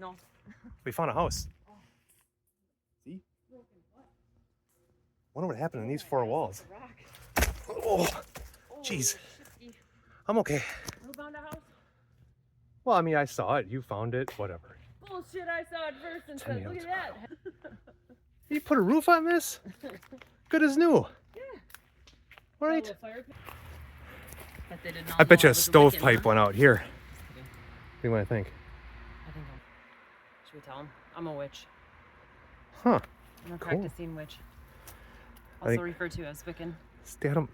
No. We found a house. See? Wonder what happened in these four walls. Oh, jeez. I'm okay. Who found a house? Well, I mean, I saw it. You found it. Whatever. Bullshit, I saw it first and said, look at that. You put a roof on this? Good as new. Yeah. All right. But they did not I bet know you a I was stovepipe Wiccan, went out here. huh? What do you want to think? I think should we tell him? I'm a witch. Huh. I'm a Cool. practicing witch. I Also think- referred to as Wiccan.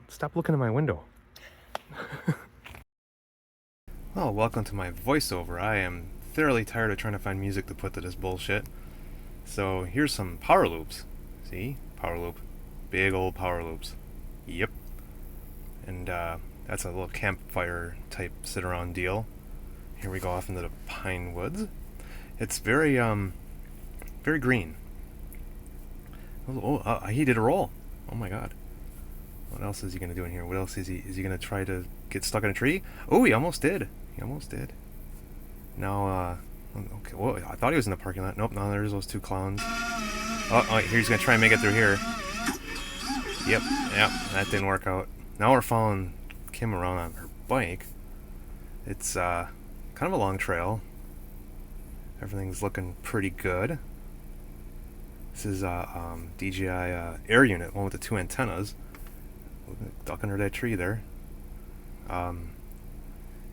Stop looking in my window. Well, welcome to my voiceover. I am thoroughly tired of trying to find music to put to this bullshit. So here's some power loops. See? Power loop. Big old power loops. Yep. And that's a little campfire type sit around deal. Here we go off into the pine woods. It's very very green. He did a roll. Oh my god. What else is he gonna do in here? What else is he gonna try to get stuck in a tree? Oh, he almost did. He almost did. Now okay, well, I thought he was in the parking lot. Nope, no, there's those two clowns. Oh, here he's gonna try and make it through here. Yep, that didn't work out. Now we're following Kim around on her bike. It's kind of a long trail. Everything's looking pretty good. This is DJI air unit, one with the two antennas. Duck under that tree there. And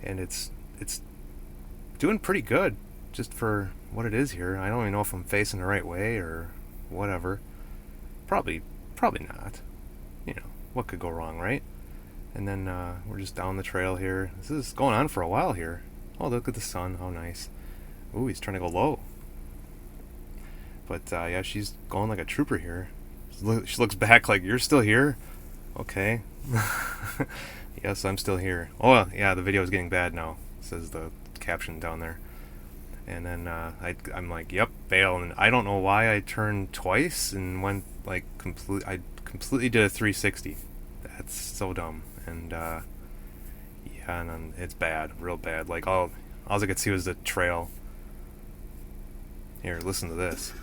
it's doing pretty good just for what it is here. I don't even know if I'm facing the right way or whatever. Probably not. You know, what could go wrong, right? And then we're just down the trail here. This is going on for a while here. Oh, look at the sun. How nice. Ooh, he's trying to go low. But yeah, she's going like a trooper here. She looks back like, you're still here? Okay. Yes, I'm still here. Oh, yeah, the video is getting bad now, says the caption down there. And then I'm like, yep, fail. And I don't know why I turned twice and went like I completely did a 360. That's so dumb. And yeah, and then it's bad, real bad. Like all I could see was the trail. Here, listen to this.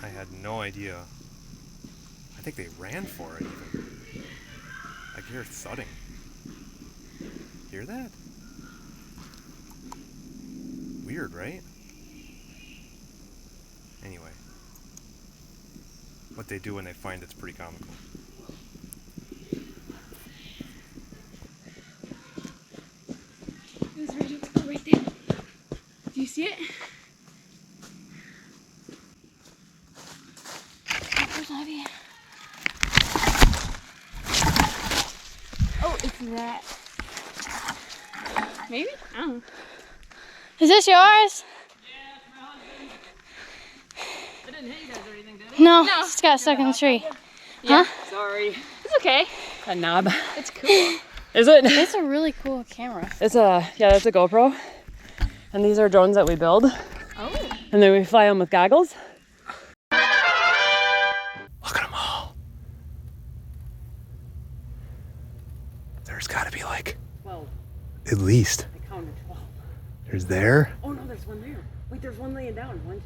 I had no idea. I think they ran for it even. I can hear thudding. Hear that? Weird, right? Anyway. What they do when they find it's pretty comical. It was right there. Do you see it? Oh, it's that. Maybe? I don't know. Is this yours? Yeah, it's my husband. I didn't hit you guys or anything, did I? No, it just got stuck in the tree. Yeah, Huh? sorry. It's okay. A knob. It's cool. Is it? It's a really cool camera. It's a, yeah, that's a GoPro. And these are drones that we build. Oh. And then we fly them with goggles. Look at them all. There's got to be like 12. at least. I counted 12. There's there. Oh no, there's one there. Wait, there's one laying down. 1, 2.